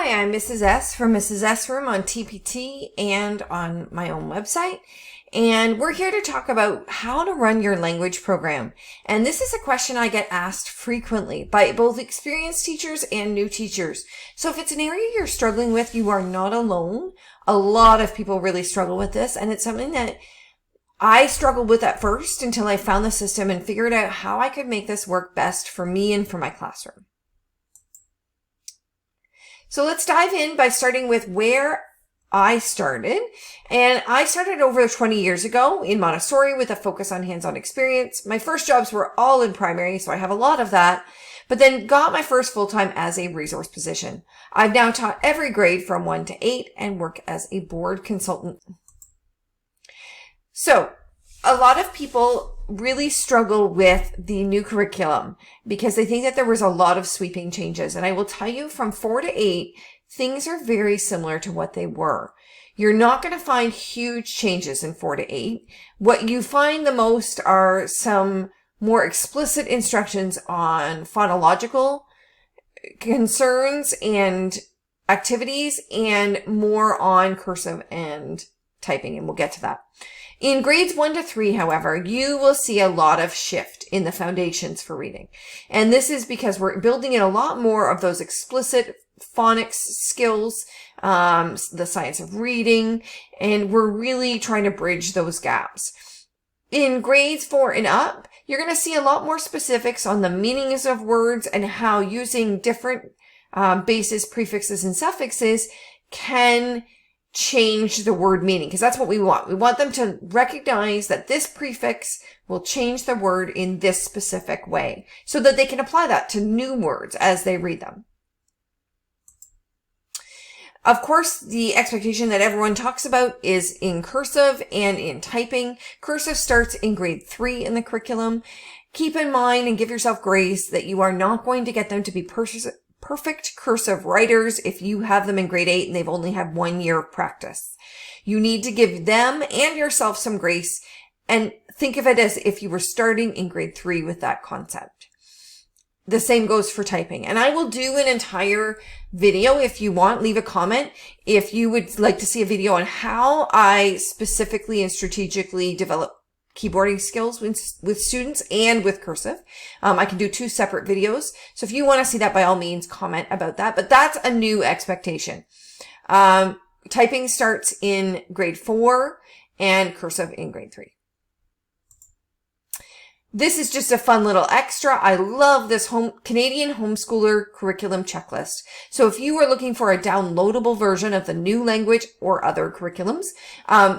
Hi, I'm Mrs. S from Mrs. S Room on TPT and on my own website. And we're here to talk about how to run your language program. And this is a question I get asked frequently by both experienced teachers and new teachers. So if it's an area you're struggling with, you are not alone. A lot of people really struggle with this, and it's something that I struggled with at first until I found the system and figured out how I could make this work best for me and for my classroom. So let's dive in by starting with where I started. And I started over 20 years ago in Montessori with a focus on hands-on experience. My first jobs were all in primary, so I have a lot of that, but then got my first full-time as a resource position. I've now taught every grade from 1 to 8 and work as a board consultant. So a lot of people really struggle with the new curriculum because they think that there was a lot of sweeping changes. And I will tell you, from 4 to 8, things are very similar to what they were. You're not going to find huge changes in 4 to 8. What you find the most are some more explicit instructions on phonological concerns and activities, and more on cursive and typing, and we'll get to that. In grades 1 to 3, however, you will see a lot of shift in the foundations for reading. And this is because we're building in a lot more of those explicit phonics skills, the science of reading, and we're really trying to bridge those gaps. In grades 4 and up, you're going to see a lot more specifics on the meanings of words and how using different bases, prefixes, and suffixes can change the word meaning, because that's what we want. We want them to recognize that this prefix will change the word in this specific way so that they can apply that to new words as they read them. Of course, the expectation that everyone talks about is in cursive and in typing. Cursive starts in grade 3 in the curriculum. Keep in mind and give yourself grace that you are not going to get them to be perfect cursive writers if you have them in grade 8 and they've only had 1 year of practice. You need to give them and yourself some grace and think of it as if you were starting in grade 3 with that concept. The same goes for typing. And I will do an entire video if you want. Leave a comment if you would like to see a video on how I specifically and strategically develop keyboarding skills with students and with cursive. I can do 2 separate videos. So if you want to see that, by all means, comment about that. But that's a new expectation. Typing starts in grade 4 and cursive in grade 3. This is just a fun little extra. I love this Canadian homeschooler curriculum checklist. So if you are looking for a downloadable version of the new language or other curriculums,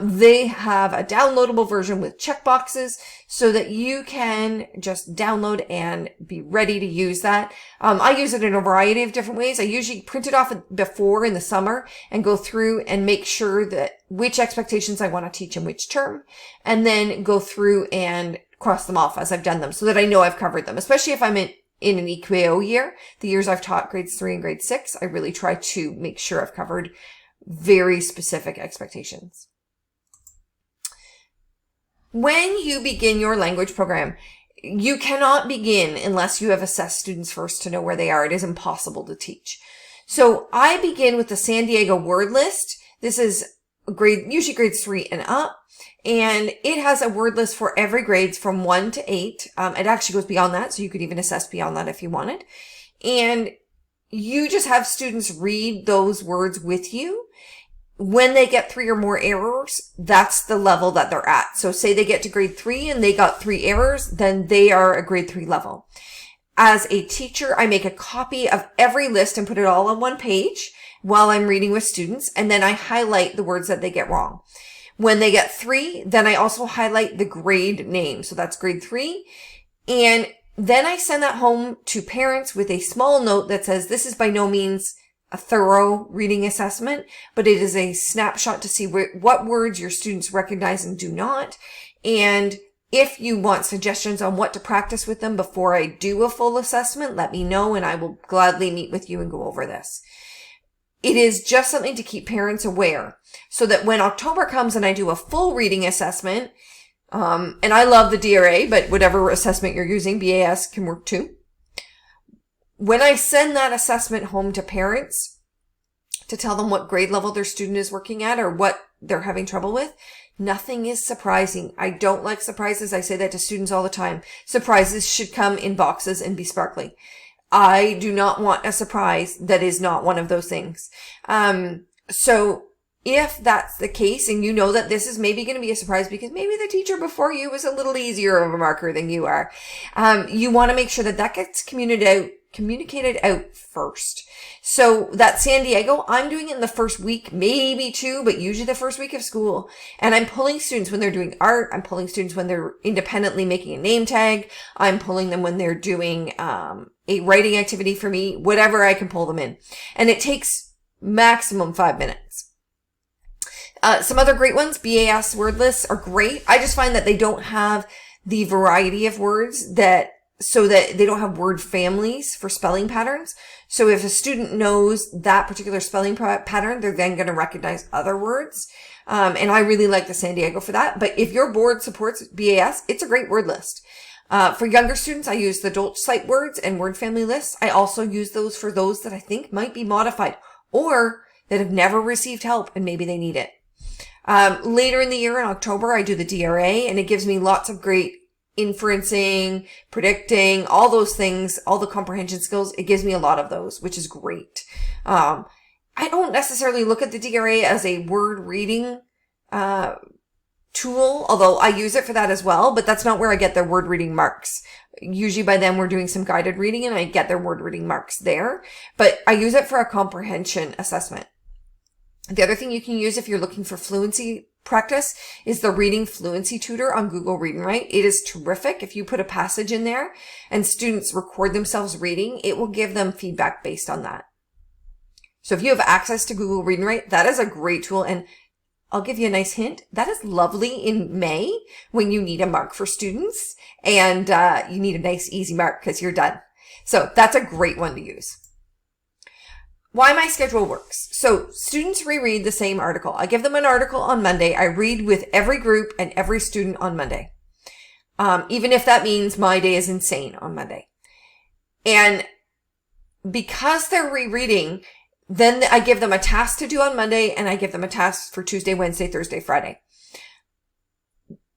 they have a downloadable version with checkboxes so that you can just download and be ready to use that. I use it in a variety of different ways. I usually print it off before in the summer and go through and make sure that which expectations I want to teach in which term, and then go through and cross them off as I've done them so that I know I've covered them, especially if I'm in an EQAO year. The years I've taught grades 3 and grade 6, I really try to make sure I've covered very specific expectations. When you begin your language program, you cannot begin unless you have assessed students first to know where they are. It is impossible to teach. So I begin with the San Diego word list. This is usually grades 3 and up. And it has a word list for every grades from 1 to 8. It actually goes beyond that, so you could even assess beyond that if you wanted. And you just have students read those words with you. When they get 3 or more errors, that's the level that they're at. So say they get to grade 3 and they got 3 errors, then they are a grade 3 level. As a teacher, I make a copy of every list and put it all on one page while I'm reading with students, and then I highlight the words that they get wrong. When they get 3, then I also highlight the grade name. So that's grade 3. And then I send that home to parents with a small note that says, this is by no means a thorough reading assessment, but it is a snapshot to see what words your students recognize and do not. And if you want suggestions on what to practice with them before I do a full assessment, let me know and I will gladly meet with you and go over this. It is just something to keep parents aware so that when October comes and I do a full reading assessment, and I love the DRA, but whatever assessment you're using, BAS can work too. When I send that assessment home to parents, to tell them what grade level their student is working at or what they're having trouble with. Nothing is surprising. I don't like surprises. I say that to students all the time. Surprises should come in boxes and be sparkly. I do not want a surprise that is not one of those things. So if that's the case, and you know that this is maybe going to be a surprise because maybe the teacher before you was a little easier of a marker than you are, you want to make sure that that gets communicated out first. So that San Diego, I'm doing it in the first week, maybe two, but usually the first week of school. And I'm pulling students when they're doing art. I'm pulling students when they're independently making a name tag. I'm pulling them when they're doing a writing activity for me, whatever I can pull them in. And it takes maximum 5 minutes. Some other great ones, BAS word lists are great. I just find that they don't have the variety of words so that they don't have word families for spelling patterns. So if a student knows that particular spelling pattern, they're then going to recognize other words. And I really like the San Diego for that. But if your board supports BAS, it's a great word list. For younger students, I use the Dolch sight words and word family lists. I also use those for those that I think might be modified or that have never received help and maybe they need it. Later in the year in October, I do the DRA, and it gives me lots of great inferencing, predicting, all those things, all the comprehension skills. It gives me a lot of those, which is great. I don't necessarily look at the DRA as a word reading tool, although I use it for that as well, but that's not where I get their word reading marks. Usually by then we're doing some guided reading and I get their word reading marks there, but I use it for a comprehension assessment. The other thing you can use if you're looking for fluency practice is the Reading Fluency Tutor on Google Read and Write. It is terrific. If you put a passage in there and students record themselves reading, it will give them feedback based on that. So if you have access to Google Read and Write, that is a great tool. And I'll give you a nice hint. That is lovely in May when you need a mark for students and you need a nice easy mark because you're done. So that's a great one to use. Why my schedule works. So students reread the same article. I give them an article on Monday. I read with every group and every student on Monday. Even if that means my day is insane on Monday. And because they're rereading, then I give them a task to do on Monday and I give them a task for Tuesday, Wednesday, Thursday, Friday.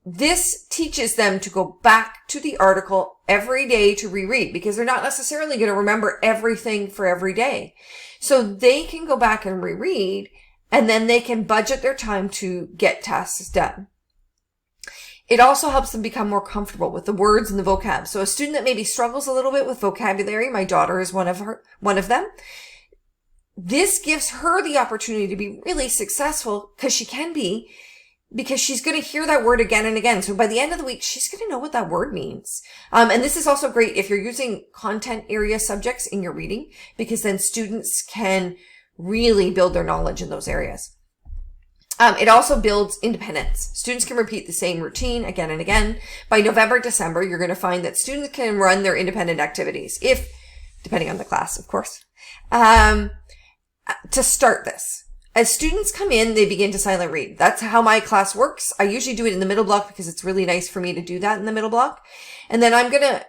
This teaches them to go back to the article every day to reread because they're not necessarily going to remember everything for every day. So they can go back and reread and then they can budget their time to get tasks done. It also helps them become more comfortable with the words and the vocab. So a student that maybe struggles a little bit with vocabulary, my daughter is one of them. This gives her the opportunity to be really successful because she's going to hear that word again and again. So by the end of the week, she's going to know what that word means. And this is also great if you're using content area subjects in your reading, because then students can really build their knowledge in those areas. It also builds independence. Students can repeat the same routine again and again. By November, December, you're going to find that students can run their independent activities, depending on the class, of course, to start this. As students come in, they begin to silent read. That's how my class works. I usually do it in the middle block because it's really nice for me to do that in the middle block. And then I'm going to,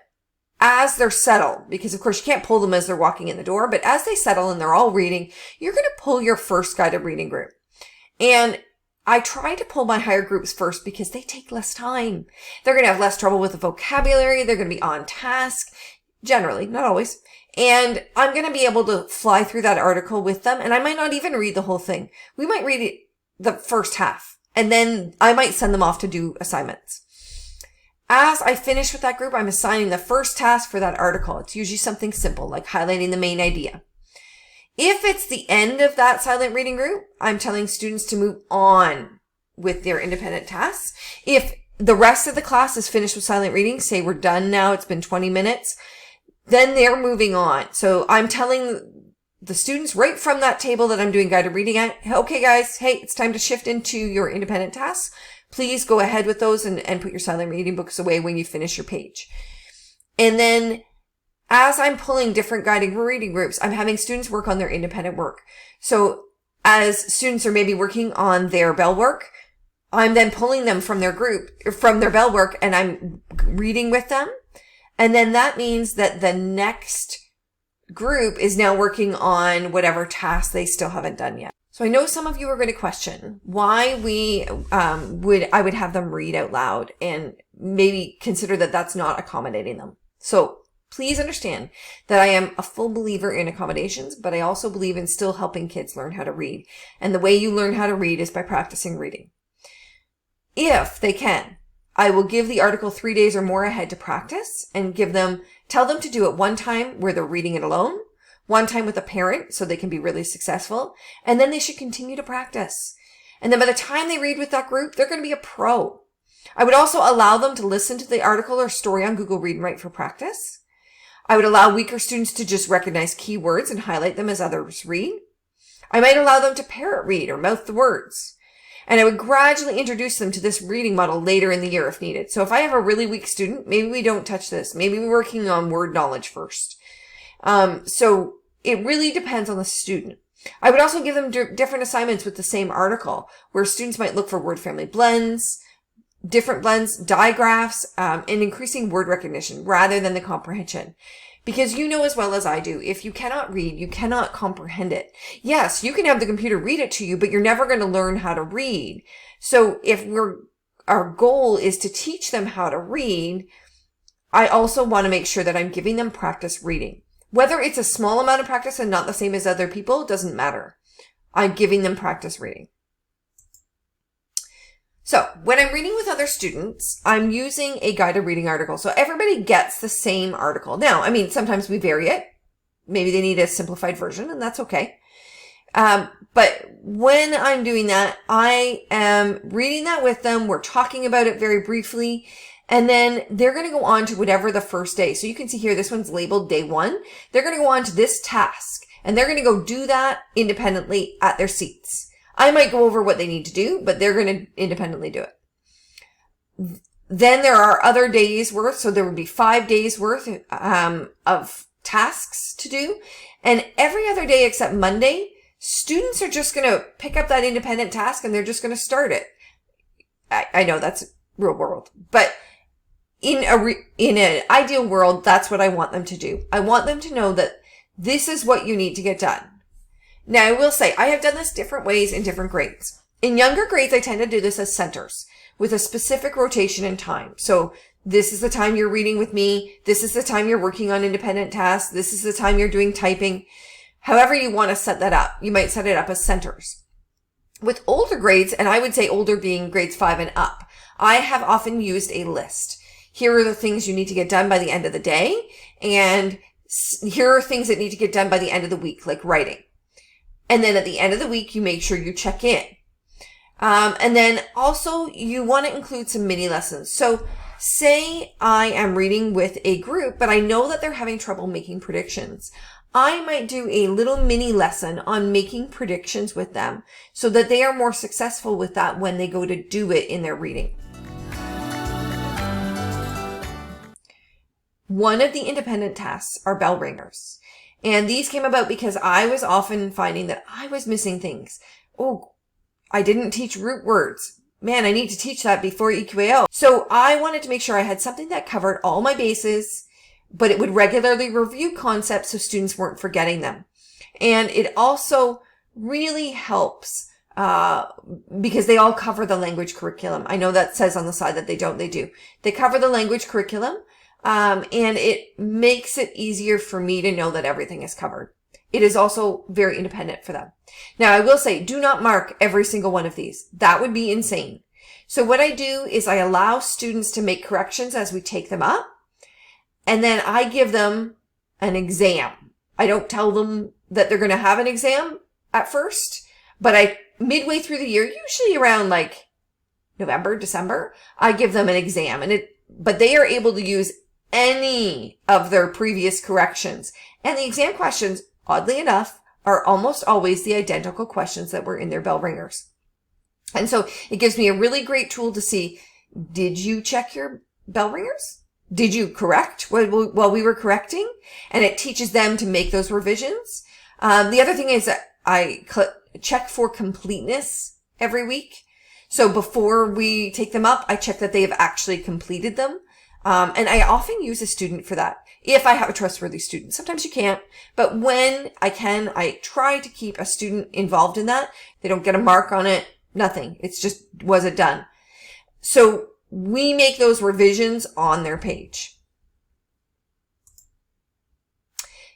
as they're settled, because of course you can't pull them as they're walking in the door, but as they settle and they're all reading, you're going to pull your first guided reading group. And I try to pull my higher groups first because they take less time. They're going to have less trouble with the vocabulary. They're going to be on task. Generally, not always. And I'm going to be able to fly through that article with them. And I might not even read the whole thing. We might read it the first half. And then I might send them off to do assignments. As I finish with that group, I'm assigning the first task for that article. It's usually something simple, like highlighting the main idea. If it's the end of that silent reading group, I'm telling students to move on with their independent tasks. If the rest of the class is finished with silent reading, say we're done now, it's been 20 minutes, then they're moving on. So I'm telling the students right from that table that I'm doing guided reading at, okay guys, hey, it's time to shift into your independent tasks. Please go ahead with those and put your silent reading books away when you finish your page. And then as I'm pulling different guided reading groups, I'm having students work on their independent work. So as students are maybe working on their bell work, I'm then pulling them from their group, from their bell work, and I'm reading with them. And then that means that the next group is now working on whatever task they still haven't done yet. So I know some of you are going to question why I would have them read out loud and maybe consider that that's not accommodating them. So please understand that I am a full believer in accommodations, but I also believe in still helping kids learn how to read. And the way you learn how to read is by practicing reading. If they can, I will give the article 3 days or more ahead to practice and tell them to do it one time where they're reading it alone, one time with a parent so they can be really successful, and then they should continue to practice. And then by the time they read with that group, they're going to be a pro. I would also allow them to listen to the article or story on Google Read and Write for practice. I would allow weaker students to just recognize keywords and highlight them as others read. I might allow them to parrot read or mouth the words. And I would gradually introduce them to this reading model later in the year if needed. So if I have a really weak student, maybe we don't touch this. Maybe we're working on word knowledge first. So it really depends on the student. I would also give them different assignments with the same article where students might look for word family blends, different blends, digraphs, and increasing word recognition rather than the comprehension. Because you know as well as I do, if you cannot read, you cannot comprehend it. Yes, you can have the computer read it to you, but you're never going to learn how to read. So if our goal is to teach them how to read, I also want to make sure that I'm giving them practice reading. Whether it's a small amount of practice and not the same as other people, doesn't matter. I'm giving them practice reading. So when I'm reading with other students, I'm using a guided reading article. So everybody gets the same article. Now, I mean, sometimes we vary it. Maybe they need a simplified version, and that's okay. But when I'm doing that, I am reading that with them. We're talking about it very briefly. And then they're going to go on to whatever the first day. So you can see here, this one's labeled day 1. They're going to go on to this task, and they're going to go do that independently at their seats. I might go over what they need to do, but they're going to independently do it. Then there are other days worth. So there would be 5 days worth of tasks to do. And every other day except Monday, students are just going to pick up that independent task and they're just going to start it. I know that's real world, but in an ideal world, that's what I want them to do. I want them to know that this is what you need to get done. Now, I will say, I have done this different ways in different grades. In younger grades, I tend to do this as centers with a specific rotation in time. So this is the time you're reading with me. This is the time you're working on independent tasks. This is the time you're doing typing. However you want to set that up, you might set it up as centers. With older grades, and I would say older being grades 5 and up, I have often used a list. Here are the things you need to get done by the end of the day. And here are things that need to get done by the end of the week, like writing. And then at the end of the week, you make sure you check in. And then also you want to include some mini lessons. So say I am reading with a group, but I know that they're having trouble making predictions. I might do a little mini lesson on making predictions with them so that they are more successful with that when they go to do it in their reading. One of the independent tasks are Bellringers. And these came about because I was often finding that I was missing things. Oh, I didn't teach root words. Man, I need to teach that before EQAO. So I wanted to make sure I had something that covered all my bases, but it would regularly review concepts so students weren't forgetting them. And it also really helps because they all cover the language curriculum. I know that says on the side that they don't, they do. They cover the language curriculum. And it makes it easier for me to know that everything is covered. It is also very independent for them. Now, I will say, do not mark every single one of these. That would be insane. So what I do is I allow students to make corrections as we take them up. And then I give them an exam. I don't tell them that they're going to have an exam at first, but midway through the year, usually around like November, December, I give them an exam but they are able to use any of their previous corrections. And the exam questions, oddly enough, are almost always the identical questions that were in their Bellringers. And so it gives me a really great tool to see, did you check your Bellringers? Did you correct while we were correcting? And it teaches them to make those revisions. The other thing is that I check for completeness every week. So before we take them up, I check that they have actually completed them. And I often use a student for that. if I have a trustworthy student. Sometimes you can't, but when I can, I try to keep a student involved in that. They don't get a mark on it, nothing. It's just, was it done? So we make those revisions on their page.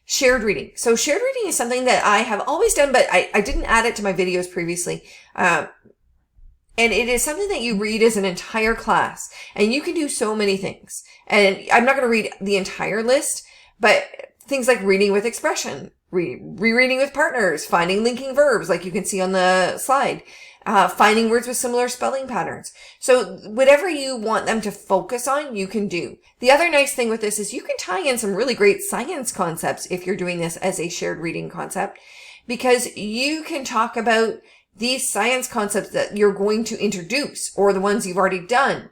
Shared reading. So shared reading is something that I have always done, but I didn't add it to my videos previously. And it is something that you read as an entire class, and you can do so many things. And I'm not going to read the entire list, but things like reading with expression, rereading with partners, finding linking verbs, like you can see on the slide, finding words with similar spelling patterns. So whatever you want them to focus on, you can do. The other nice thing with this is you can tie in some really great science concepts if you're doing this as a shared reading concept, because you can talk about these science concepts that you're going to introduce or the ones you've already done,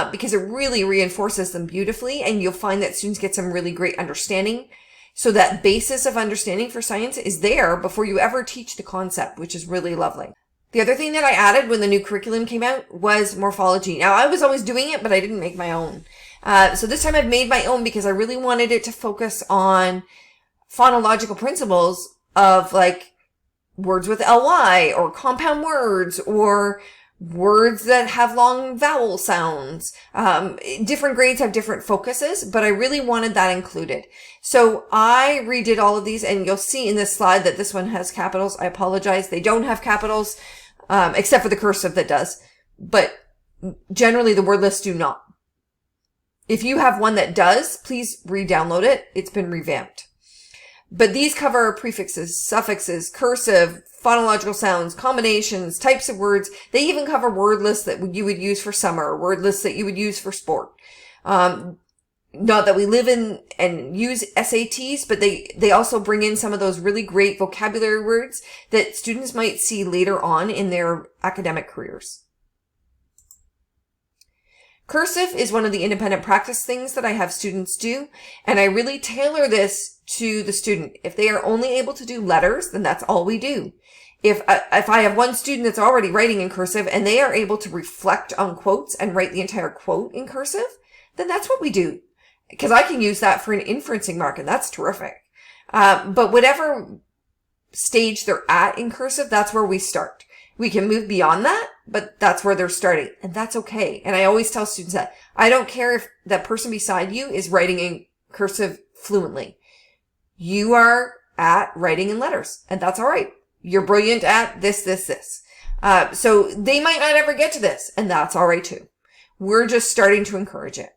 because it really reinforces them beautifully, and you'll find that students get some really great understanding. So that basis of understanding for science is there before you ever teach the concept, which is really lovely. The other thing that I added when the new curriculum came out was morphology. Now, I was always doing it, but I didn't make my own. So this time I've made my own because I really wanted it to focus on phonological principles of like words with ly, or compound words, or words that have long vowel sounds. Different grades have different focuses, but I really wanted that included. So I redid all of these, and you'll see in this slide that this one has capitals. I apologize. They don't have capitals, except for the cursive that does, but generally the word lists do not. If you have one that does, please re-download it. It's been revamped. But these cover prefixes, suffixes, cursive, phonological sounds, combinations, types of words. They even cover word lists that you would use for summer, word lists that you would use for sport. Not that we live in and use SATs, but they also bring in some of those really great vocabulary words that students might see later on in their academic careers. Cursive is one of the independent practice things that I have students do, and I really tailor this to the student. If they are only able to do letters, then that's all we do. If I have one student that's already writing in cursive and they are able to reflect on quotes and write the entire quote in cursive, then that's what we do. Because I can use that for an inferencing mark, and that's terrific. But whatever stage they're at in cursive, that's where we start. We can move beyond that, but that's where they're starting, and that's okay. And I always tell students that I don't care if that person beside you is writing in cursive fluently. You are at writing in letters, and that's all right. You're brilliant at this, this, this. So they might not ever get to this, and that's all right too. We're just starting to encourage it.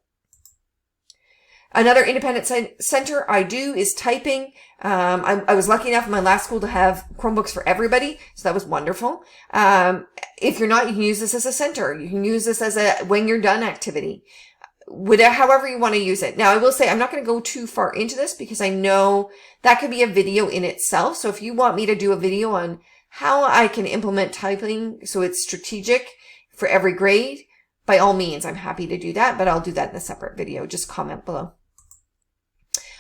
Another independent center I do is typing. I was lucky enough in my last school to have Chromebooks for everybody, so that was wonderful. If you're not, you can use this as a center. You can use this as a when you're done activity. However you want to use it. Now, I will say I'm not going to go too far into this because I know that could be a video in itself. So if you want me to do a video on how I can implement typing so it's strategic for every grade, by all means, I'm happy to do that, but I'll do that in a separate video. Just comment below.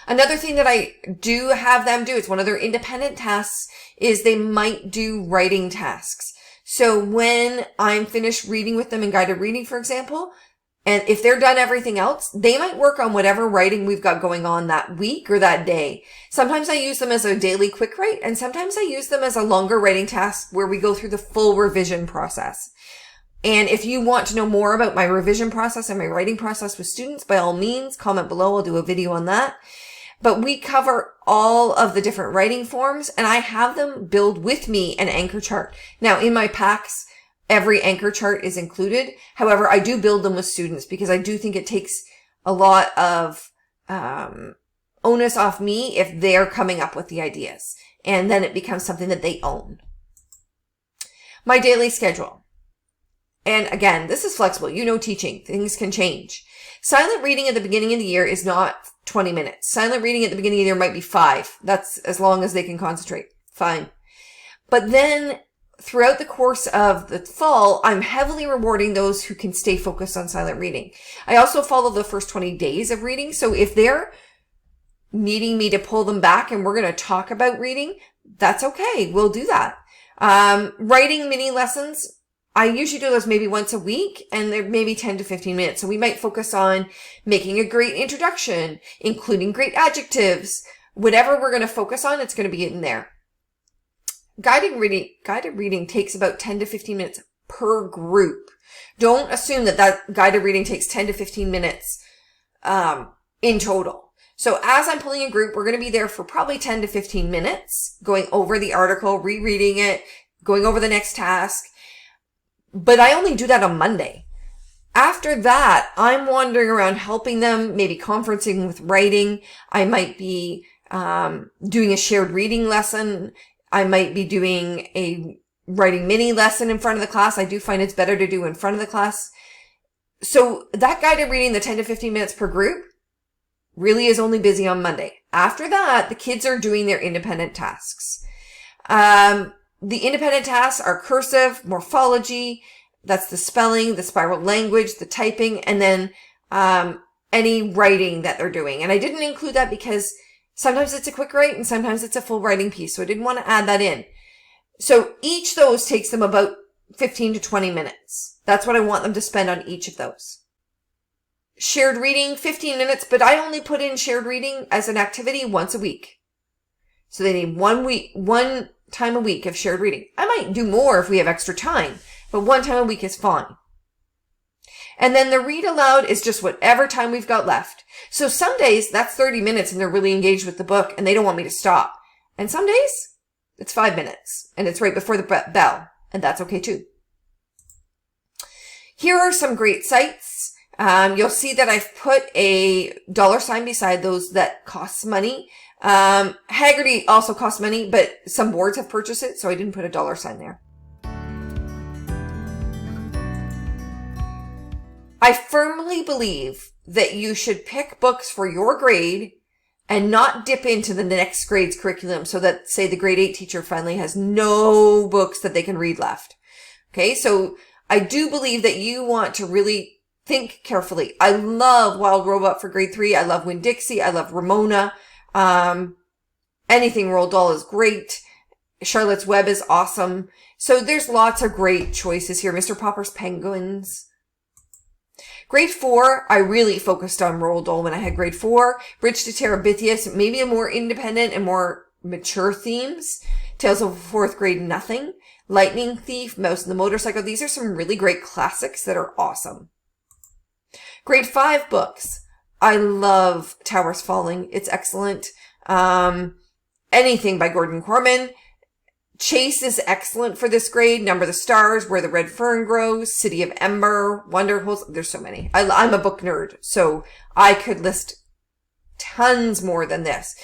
Another thing that I do have them do, it's one of their independent tasks, is they might do writing tasks. So when I'm finished reading with them in guided reading, for example, and if they're done everything else, they might work on whatever writing we've got going on that week or that day. Sometimes I use them as a daily quick write, and sometimes I use them as a longer writing task where we go through the full revision process. And if you want to know more about my revision process and my writing process with students, by all means, comment below. I'll do a video on that. But we cover all of the different writing forms, and I have them build with me an anchor chart. Now, in my packs, every anchor chart is included. However, I do build them with students because I do think it takes a lot of onus off me if they're coming up with the ideas. And then it becomes something that they own. My daily schedule. And again, this is flexible. You know, teaching, things can change. Silent reading at the beginning of the year is not 20 minutes. Silent reading at the beginning of the year might be 5. That's as long as they can concentrate. Fine. But then throughout the course of the fall, I'm heavily rewarding those who can stay focused on silent reading. I also follow the first 20 days of reading. So if they're needing me to pull them back and we're going to talk about reading, that's okay. We'll do that. Writing mini lessons. I usually do those maybe once a week, and they're maybe 10 to 15 minutes. So we might focus on making a great introduction, including great adjectives. Whatever we're going to focus on, it's going to be in there. Guided reading takes about 10 to 15 minutes per group. Don't assume that guided reading takes 10 to 15 minutes in total. So as I'm pulling a group, we're going to be there for probably 10 to 15 minutes, going over the article, rereading it, going over the next task. But I only do that on Monday. After that, I'm wandering around helping them, maybe conferencing with writing. I might be doing a shared reading lesson. I might be doing a writing mini lesson in front of the class. I do find it's better to do in front of the class. So that guided reading, the 10 to 15 minutes per group, really is only busy on Monday. After that, the kids are doing their independent tasks. The independent tasks are cursive, morphology, that's the spelling, the spiral language, the typing, and then any writing that they're doing. And I didn't include that because sometimes it's a quick write and sometimes it's a full writing piece, so I didn't want to add that in. So each of those takes them about 15 to 20 minutes. That's what I want them to spend on each of those. Shared reading, 15 minutes, but I only put in shared reading as an activity once a week. So they need one time a week of shared reading. I might do more if we have extra time, but one time a week is fine. And then the read aloud is just whatever time we've got left. So some days that's 30 minutes and they're really engaged with the book and they don't want me to stop. And some days it's 5 minutes and it's right before the bell, and that's okay too. Here are some great sites. You'll see that I've put a $ beside those that costs money. Haggerty also costs money, but some boards have purchased it, so I didn't put a $ there. I firmly believe that you should pick books for your grade and not dip into the next grade's curriculum so that, say, the grade 8 teacher finally has no books that they can read left. Okay, so I do believe that you want to really think carefully. I love Wild Robot for grade 3. I love Winn-Dixie. I love Ramona. Anything Roald Dahl is great. Charlotte's Web is awesome. So there's lots of great choices here. Mr. Popper's Penguins. Grade 4, I really focused on Roald Dahl when I had grade 4. Bridge to Terabithia, maybe a more independent and more mature themes. Tales of 4th Grade Nothing. Lightning Thief, Mouse and the Motorcycle. These are some really great classics that are awesome. Grade 5 books. I love Towers Falling. It's excellent. Anything by Gordon Corman. Chase is excellent for this grade. Number the Stars, Where the Red Fern Grows, City of Ember, Wonder Holes. There's so many. I'm a book nerd, so I could list tons more than this.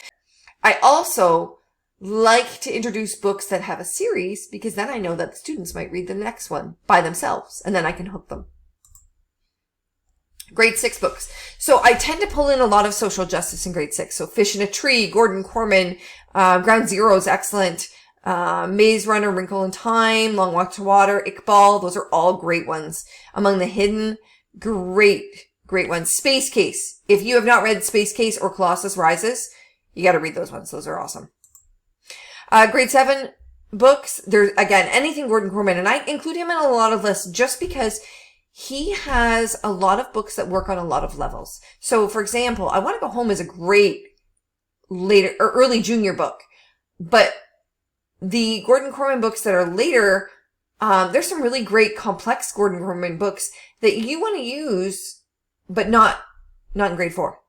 I also like to introduce books that have a series because then I know that the students might read the next one by themselves and then I can hook them. Grade 6 books. So I tend to pull in a lot of social justice in grade 6. So Fish in a Tree, Gordon Corman, Ground Zero is excellent. Maze Runner, Wrinkle in Time, Long Walk to Water, Iqbal. Those are all great ones. Among the Hidden, great ones. Space Case. If you have not read Space Case or Colossus Rises, you got to read those ones. Those are awesome. Grade 7 books. There's, again, anything Gordon Corman. And I include him in a lot of lists just because he has a lot of books that work on a lot of levels. So, for example, I Want to Go Home is a great later or early junior book. But the Gordon Corman books that are later, there's some really great complex Gordon Corman books that you want to use, but not in grade 4.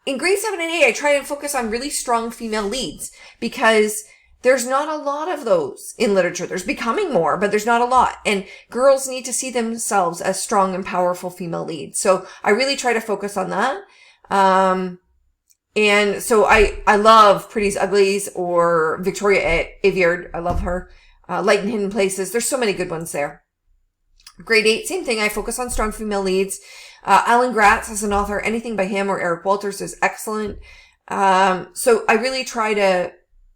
In grade 7 and 8, I try and focus on really strong female leads because there's not a lot of those in literature. There's becoming more, but there's not a lot. And girls need to see themselves as strong and powerful female leads. So I really try to focus on that. And so I love Pretty's Uglies or Victoria Aveyard. I love her. Light and Hidden Places. There's so many good ones there. Grade 8, same thing. I focus on strong female leads. Alan Gratz as an author, anything by him or Eric Walters is excellent. So I really try to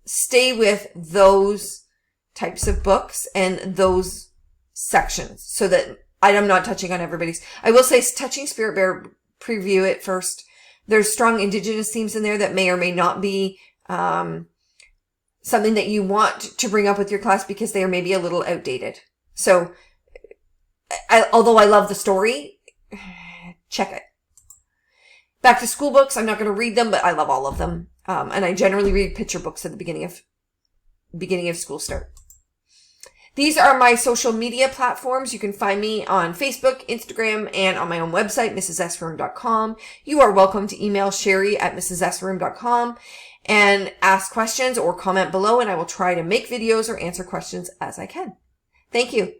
stay with those types of books and those sections so that I'm not touching on everybody's. I will say touching Spirit Bear, preview it first. There's strong Indigenous themes in there that may or may not be something that you want to bring up with your class because they are maybe a little outdated. So, although I love the story, check it. Back to school books. I'm not going to read them, but I love all of them. And I generally read picture books at the beginning of school start. These are my social media platforms. You can find me on Facebook, Instagram, and on my own website, mrssroom.com. You are welcome to email sherry@mrssroom.com and ask questions or comment below, and I will try to make videos or answer questions as I can. Thank you.